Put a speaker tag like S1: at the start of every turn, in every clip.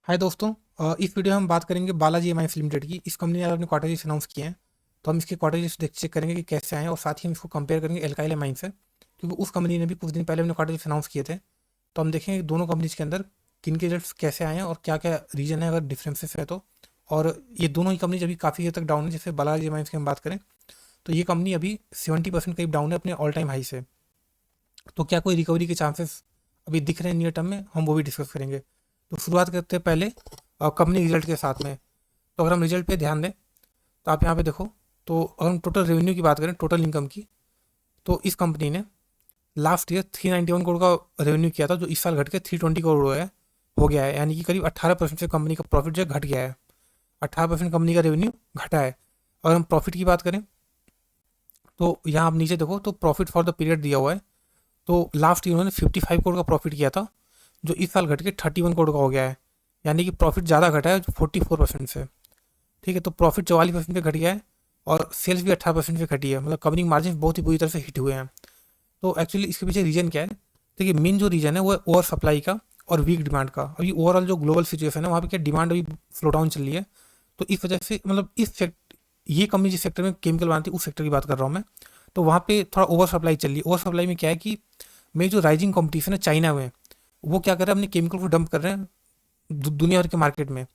S1: हाय दोस्तों। इस वीडियो में हम बात करेंगे बालाजी एमाइन्स लिमिटेड की। इस कंपनी ने आज अपने क्वार्टर रिजल्ट्स अनाउंस किए हैं, तो हम इसके क्वार्टर रिजल्ट्स देख चेक करेंगे कि कैसे आए हैं, और साथ ही हम इसको कंपेयर करेंगे एल्काइल एमाइन से, क्योंकि उस कंपनी ने भी कुछ दिन पहले अपने क्वार्टर रिजल्ट्स अनाउंस किए थे। तो हम देखेंगे कि दोनों कंपनीज के अंदर किन के रिजल्ट्स कैसे आए हैं और क्या क्या रीजन है अगर डिफरेंसेस है तो। और ये दोनों ही कंपनीज अभी काफ़ी हद तक डाउन है। जैसे बालाजी एमाइन्स की हम बात करें तो ये कंपनी अभी 70% करीब डाउन है अपने ऑल टाइम हाई से। तो क्या कोई रिकवरी के चांसेस अभी दिख रहे हैं नियर टर्म में, हम वो भी डिस्कस करेंगे। तो शुरुआत करते हैं पहले कंपनी रिजल्ट के साथ में। तो अगर हम रिजल्ट पे ध्यान दें तो आप यहाँ पे देखो, तो अगर हम टोटल रेवेन्यू की बात करें, टोटल इनकम की, तो इस कंपनी ने लास्ट ईयर 391 करोड़ का रेवेन्यू किया था, जो इस साल घट के 320 करोड़ हो गया है। यानी कि करीब 18% से कंपनी का प्रॉफिट जो है घट गया है। 18% कंपनी का रेवेन्यू घटा है। अगर हम प्रॉफिट की बात करें तो यहाँ आप नीचे देखो, तो प्रॉफिट फॉर द पीरियड दिया हुआ है। तो लास्ट ईयर उन्होंने 55 करोड़ का प्रॉफिट किया था, जो इस साल घट के 31 करोड़ का हो गया है। यानी कि प्रॉफिट ज़्यादा घटा है 44% से। ठीक है, तो प्रॉफिट 44% पे घट गया है, और सेल्स भी 18% पे घटी है। मतलब कंपनी के मार्जिन बहुत ही बुरी तरह से हिट हुए हैं। तो एक्चुअली इसके पीछे रीजन क्या है? देखिए, मेन जो रीजन है वो है ओवर सप्लाई का और वीक डिमांड का। अभी ओवरऑल जो ग्लोबल सिचुएशन है वहाँ पे क्या डिमांड अभी स्लो डाउन चल रही है। तो इस वजह से मतलब ये कंपनी जिस सेक्टर में केमिकल बनाती है उस सेक्टर की बात कर रहा हूँ मैं। तो वहाँ पे थोड़ा ओवर सप्लाई चल रही है। ओवर सप्लाई में क्या है कि में जो राइजिंग कंपटीशन है चाइना में, वो क्या कर रहे हैं, अपने केमिकल को डंप कर रहे हैं दुनिया भर के मार्केट में।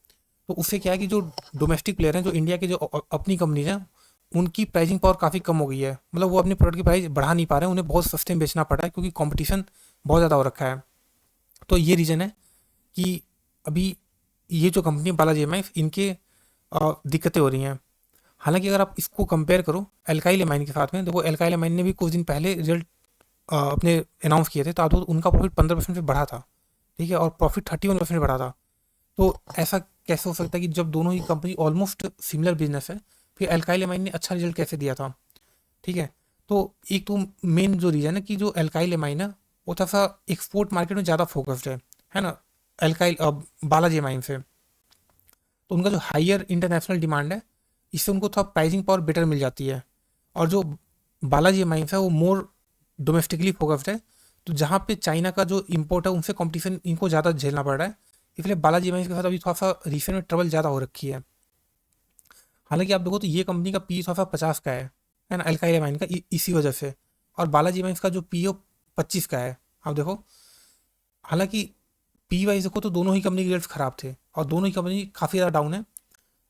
S1: तो उससे क्या है कि जो डोमेस्टिक प्लेयर हैं, जो इंडिया के जो अपनी कंपनीज हैं, उनकी प्राइसिंग पावर काफ़ी कम हो गई है। मतलब वो अपने प्रोडक्ट की प्राइस बढ़ा नहीं पा रहे हैं, उन्हें बहुत सस्ते में बेचना पड़ रहा है क्योंकि कंपटीशन बहुत ज़्यादा हो रखा है। तो ये रीज़न है कि अभी ये जो कंपनी बालाजी एमाइन्स, इनके दिक्कतें हो रही हैं। हालांकि अगर आप इसको कंपेयर करो एल्काइल एमाइन के साथ में, देखो एल्काइल एमाइन ने भी कुछ दिन पहले रिजल्ट अपने अनाउंस किए थे, तो उनका प्रॉफिट 15% से बढ़ा था। ठीक है, और प्रॉफिट 31% बढ़ा था। तो ऐसा कैसे हो सकता है कि जब दोनों ही कंपनी ऑलमोस्ट सिमिलर बिजनेस है, फिर एल्काइल एमाइन ने अच्छा रिजल्ट कैसे दिया था? ठीक है, तो एक तो मेन जो रीज़न है कि जो एल्काइल एमाइन है वो थोड़ा सा एक्सपोर्ट मार्केट में ज़्यादा फोकस्ड है ना, एल्काइल बालाजी एमाइन से। तो उनका जो हायर इंटरनेशनल डिमांड है, इससे उनको थोड़ा प्राइसिंग पावर बेटर मिल जाती है। और जो बालाजी एमाइन्स है वो मोर डोमेस्टिकली फोकस्ड है। तो जहाँ पे चाइना का जो इम्पोर्ट है उनसे कंपटीशन इनको ज़्यादा झेलना पड़ रहा है। इसलिए बालाजी एमाइन्स के साथ अभी थोड़ा सा रिसेंट में ट्रबल ज़्यादा हो रखी है। हालांकि आप देखो तो ये कंपनी का पी थोड़ा सा 50 का है ना, एल्काइल एमाइन का, इसी वजह से। और बालाजी एमाइन्स का जो पी है 25 का है। आप देखो, हालांकि पी वाइज देखो तो दोनों ही कंपनी के रिजल्ट खराब थे और दोनों ही कंपनी काफ़ी ज़्यादा डाउन है।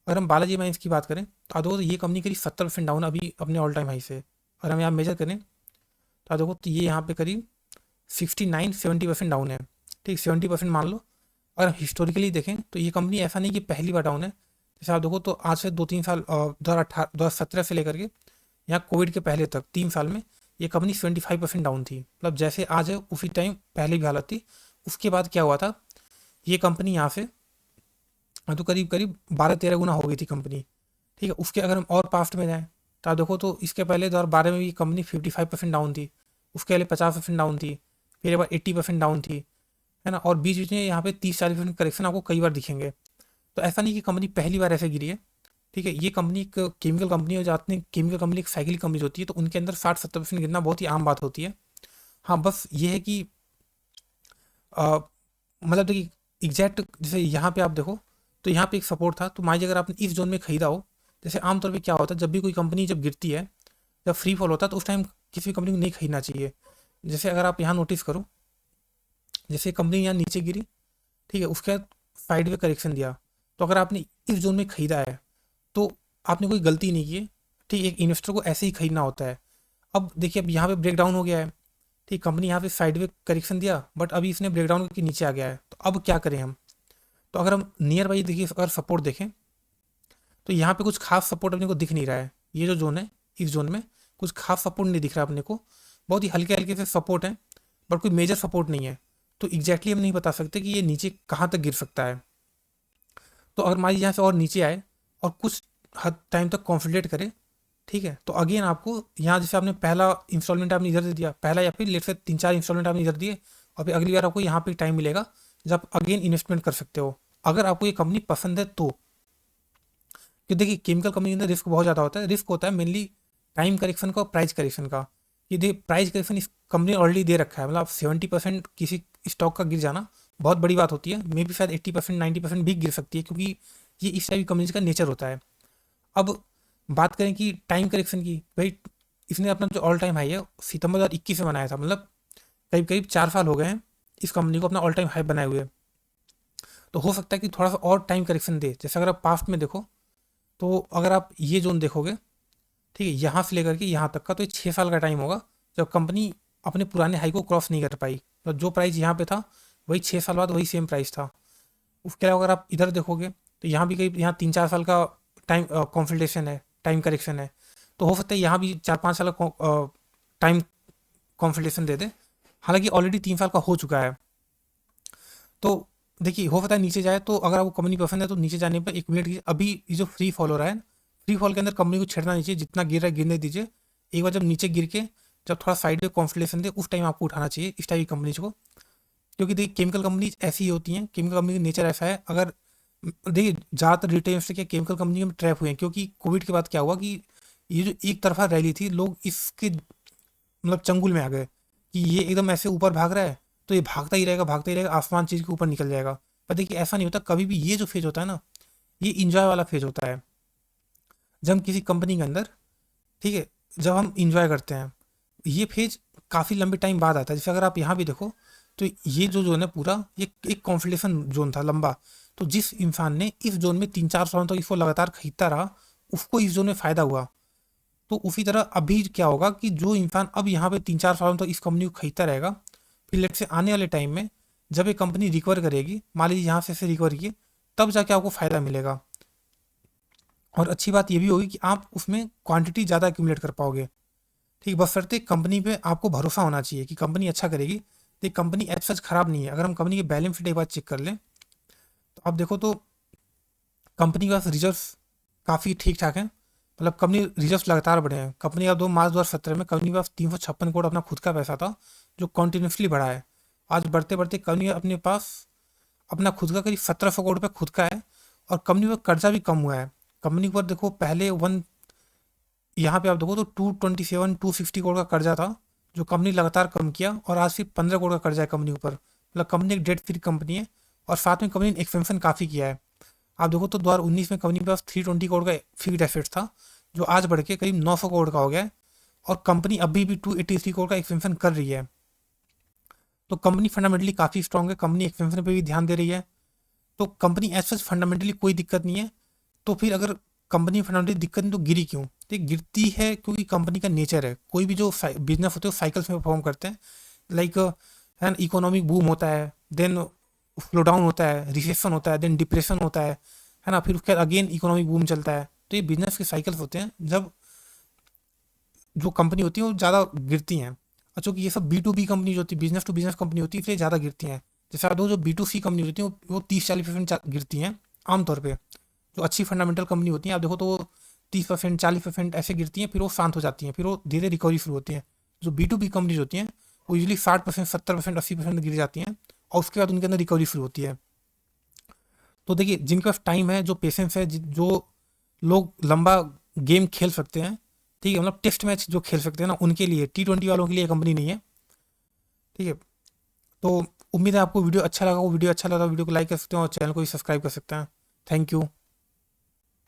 S1: अगर हम बालाजी एमाइन्स की बात करें तो आप देखो तो ये कंपनी करीब 70% डाउन है अभी अपने ऑल टाइम हाई से। अगर हम यहाँ मेजर करें तो आप देखो तो ये यहाँ पे करीब 69-70% डाउन है। ठीक, 70% मान लो। अगर हिस्टोरिकली देखें तो ये कंपनी ऐसा नहीं कि पहली बार डाउन है। जैसे आप देखो तो आज से 2-3 साल 2017 से लेकर के यहाँ कोविड के पहले तक 3 साल में ये कंपनी 75% डाउन थी। मतलब जैसे आज है उसी टाइम पहले भी हालत थी। उसके बाद क्या हुआ था, ये कंपनी यहाँ से तो करीब करीब 12-13 गुना हो गई थी कंपनी। ठीक है, उसके अगर हम और पास्ट में जाएँ तो आप देखो तो इसके पहले 2012 में भी कंपनी 55% डाउन थी। उसके पहले 50% डाउन थी। फिर एक बार 80% डाउन थी, है ना। और बीच बीच में यहाँ पे 30-40% करेक्शन आपको कई बार दिखेंगे। तो ऐसा नहीं कि कंपनी पहली बार ऐसे गिरी है। ठीक है, ये कंपनी एक केमिकल कंपनी है, जाते हैं केमिकल कंपनी एक साइकिल कंपनी होती है, तो उनके अंदर 60-70% गिरना बहुत ही आम बात होती है। हाँ, बस ये है कि मतलब देखिए एग्जैक्ट, जैसे यहाँ पे आप देखो तो यहाँ पे एक सपोर्ट था, तो मान लीजिए अगर आपने इस जोन में खरीदा हो। जैसे आमतौर पे क्या होता है, जब भी कोई कंपनी जब गिरती है, जब फ्री फॉल होता है, तो उस टाइम किसी कंपनी को नहीं खरीदना चाहिए। जैसे अगर आप यहाँ नोटिस करो, जैसे कंपनी यहाँ नीचे गिरी, ठीक है, उसके बाद साइड वे करेक्शन दिया, तो अगर आपने इस जोन में खरीदा है तो आपने कोई गलती नहीं की है। ठीक, एक इन्वेस्टर को ऐसे ही खरीदना होता है। अब देखिए, अब यहाँ पे ब्रेक डाउन हो गया है। ठीक, कंपनी यहाँ पे साइड वे करेक्शन दिया, बट अभी इसने ब्रेक डाउन करके नीचे आ गया है, तो अब क्या करें हम? तो अगर हम नियर बाई देखिए, अगर सपोर्ट देखें तो यहाँ पे कुछ खास सपोर्ट अपने को दिख नहीं रहा है। ये जो जोन है, इस जोन में कुछ खास सपोर्ट नहीं दिख रहा अपने को। बहुत ही हल्के हल्के से सपोर्ट है, बट कोई मेजर सपोर्ट नहीं है। तो एग्जैक्टली हम नहीं बता सकते कि ये नीचे कहाँ तक गिर सकता है। तो अगर मान लीजिए यहाँ से और नीचे आए और कुछ हद टाइम तक कॉन्सोलिडेट करे, ठीक है, तो अगेन आपको यहाँ जैसे आपने पहला इंस्टॉलमेंट आपने इधर से दिया, पहला या फिर लेट से 3-4 इंस्टॉलमेंट आपने इधर दिए, और फिर अगली बार आपको यहाँ पे टाइम मिलेगा जब आप अगेन इन्वेस्टमेंट कर सकते हो, अगर आपको ये कंपनी पसंद है तो। कि देखिए केमिकल कंपनी के अंदर रिस्क बहुत ज़्यादा होता है। रिस्क होता है मेनली टाइम करेक्शन का और प्राइस करेक्शन का। ये देखिए प्राइस करेक्शन इस कंपनी ने ऑलरेडी दे रखा है। मतलब 70% किसी स्टॉक का गिर जाना बहुत बड़ी बात होती है, मे बी शायद 80% 90% भी गिर सकती है, क्योंकि ये इस टाइप की कंपनीज का नेचर होता है। अब बात करें कि टाइम करेक्शन की, भाई इसने अपना जो ऑल टाइम हाई है सितंबर 2021 में बनाया था, मतलब करीब करीब 4 साल हो गए हैं इस कंपनी को अपना ऑल टाइम हाई बनाए हुए। तो हो सकता है कि थोड़ा सा और टाइम करेक्शन दे। जैसे अगर आप पास्ट में देखो, तो अगर आप ये जोन देखोगे, ठीक है, यहाँ से लेकर के यहाँ तक का, तो ये 6 साल का टाइम होगा जब कंपनी अपने पुराने हाई को क्रॉस नहीं कर पाई। तो जो प्राइस यहाँ पे था, वही 6 साल बाद वही सेम प्राइस था। उसके अलावा अगर आप इधर देखोगे, तो यहाँ भी कहीं यहाँ 3-4 साल का टाइम कॉन्सल्टेशन है, टाइम करेक्शन है। तो हो सकता है यहाँ भी 4-5 साल का टाइम कॉन्सल्टेशन दे दे, हालांकि ऑलरेडी 3 साल का हो चुका है। तो देखिए, हो सकता है नीचे जाए, तो अगर आपको कंपनी पसंद है तो नीचे जाने पर 1 मिनट की, अभी ये जो फ्री फॉल हो रहा है, फ्री फॉल के अंदर कंपनी को छेड़ना नहीं चाहिए, जितना गिर रहा है गिरने दीजिए। एक बार जब नीचे गिर के जब थोड़ा साइड में कॉन्सल्टेशन दे, उस टाइम आपको उठाना चाहिए इस टाइप की कंपनीज को। क्योंकि देखिए, केमिकल कंपनीज ऐसी ही होती हैं, केमिकल कंपनी का नेचर ऐसा है। अगर देखिए, ज़्यादातर रिटेल इन्वेस्टर क्या केमिकल कंपनी में ट्रैप हुए हैं, क्योंकि कोविड के बाद क्या हुआ कि ये जो एक तरफा रैली थी, लोग इसके मतलब चंगुल में आ गए कि ये एकदम ऐसे ऊपर भाग रहा है, तो ये भागता ही रहेगा, आसमान चीज़ के ऊपर निकल जाएगा। पर देखिए, ऐसा नहीं होता कभी भी। ये जो फेज होता है ना, ये इंजॉय वाला फेज होता है। जब हम किसी कंपनी के अंदर, ठीक है, जब हम इंजॉय करते हैं, ये फेज काफ़ी लंबे टाइम बाद आता है। जैसे अगर आप यहाँ भी देखो, तो ये जो जोन है पूरा, ये एक कॉन्फिडेशन जोन था लंबा। तो जिस इंसान ने इस जोन में 3-4 सालों तक इसको लगातार खरीदता रहा, उसको इस जोन में फ़ायदा हुआ। तो उसी तरह अभी क्या होगा कि जो इंसान अब यहाँ पे 3-4 सालों तक इस कंपनी को खरीदता रहेगा, फिर लेट से आने वाले टाइम में जब ये कंपनी रिकवर करेगी, मान लीजिए यहाँ से रिकवर की, तब जाके आपको फ़ायदा मिलेगा। और अच्छी बात ये भी होगी कि आप उसमें क्वांटिटी ज़्यादा एक्यूमुलेट कर पाओगे। ठीक, बशर्ते कंपनी पे आपको भरोसा होना चाहिए कि कंपनी अच्छा करेगी। तो कंपनी एज सच खराब नहीं है। अगर हम कंपनी के बैलेंस शीट एक बार चेक कर लें, तो आप देखो तो कंपनी के पास रिजर्व काफ़ी ठीक ठाक है, मतलब कंपनी रिजर्व लगातार बढ़े हैं। कंपनी का 2 मार्च 2017 में कंपनी के पास 356 करोड़ अपना खुद का पैसा था, जो कॉन्टिन्यूसली बढ़ा है। आज बढ़ते बढ़ते कंपनी अपने पास अपना खुद का करीब 1700 करोड़ रुपये खुद का है, और कंपनी पर कर्जा भी कम हुआ है। कंपनी पर देखो, पहले वन यहाँ पे आप देखो तो 227-260 करोड़ का कर्जा था, जो कंपनी लगातार कम किया, और आज सिर्फ 15 करोड़ का कर्जा है कंपनी के ऊपर। मतलब कंपनी एक डेट फ्री कंपनी है, और साथ में कंपनी ने एक्सपेंशन काफ़ी किया है। आप देखो तो 2019 में कंपनी के पास 320 करोड़ का फिक्स्ड एसेट्स था, जो आज बढ़ के करीब 900 करोड़ का हो गया है, और कंपनी अभी भी 283 करोड़ का एक्सपेंशन कर रही है। तो कंपनी फंडामेंटली काफ़ी स्ट्रांग है, कंपनी एक्सपेंशन पे भी ध्यान दे रही है। तो कंपनी एज सच फंडामेंटली कोई दिक्कत नहीं है। तो फिर अगर कंपनी फंडामेंटली दिक्कत नहीं, तो गिरी क्यों? तो ये गिरती है क्योंकि कंपनी का नेचर है। कोई भी जो बिजनेस होते हैं वो साइकिल्स में परफॉर्म करते हैं। लाइक है ना, इकोनॉमिक बूम होता है, देन स्लो डाउन होता है, रिसेशन होता है, देन डिप्रेशन होता है ना, फिर उसके बाद अगेन इकोनॉमिक बूम चलता है। तो ये बिजनेस के साइकिल्स होते हैं। जब जो कंपनी होती है वो ज़्यादा गिरती हैं, और चूँकि ये सब B2B कंपनी जो होती है, बिजनेस टू बिजनेस कंपनी होती है, इसलिए ज़्यादा गिरती हैं। जैसे आप देखो, जो B2C कंपनी होती है वो 30-40% गिरती हैं आमतौर पे। जो अच्छी फंडामेंटल कंपनी होती हैं, आप देखो तो वो 30% 40% ऐसे गिरती हैं, फिर वो शांत हो जाती हैं, फिर वो धीरे रिकवरी शुरू होती है। जो B2B कंपनीज होती हैं, वो यूजली 60%, 70%, 80% गिर जाती हैं, और उसके बाद उनके अंदर रिकवरी शुरू होती है। तो देखिए, जिनके पास टाइम है, जो पेशेंस है, जो लोग लंबा गेम खेल सकते हैं, ठीक है, मतलब टेस्ट मैच जो खेल सकते हैं ना, उनके लिए, T20 वालों के लिए कंपनी नहीं है। ठीक है, तो उम्मीद है आपको वीडियो अच्छा लगा। वो वीडियो अच्छा लगा, वीडियो को लाइक कर सकते हैं और चैनल को भी सब्सक्राइब कर सकते हैं। Thank you.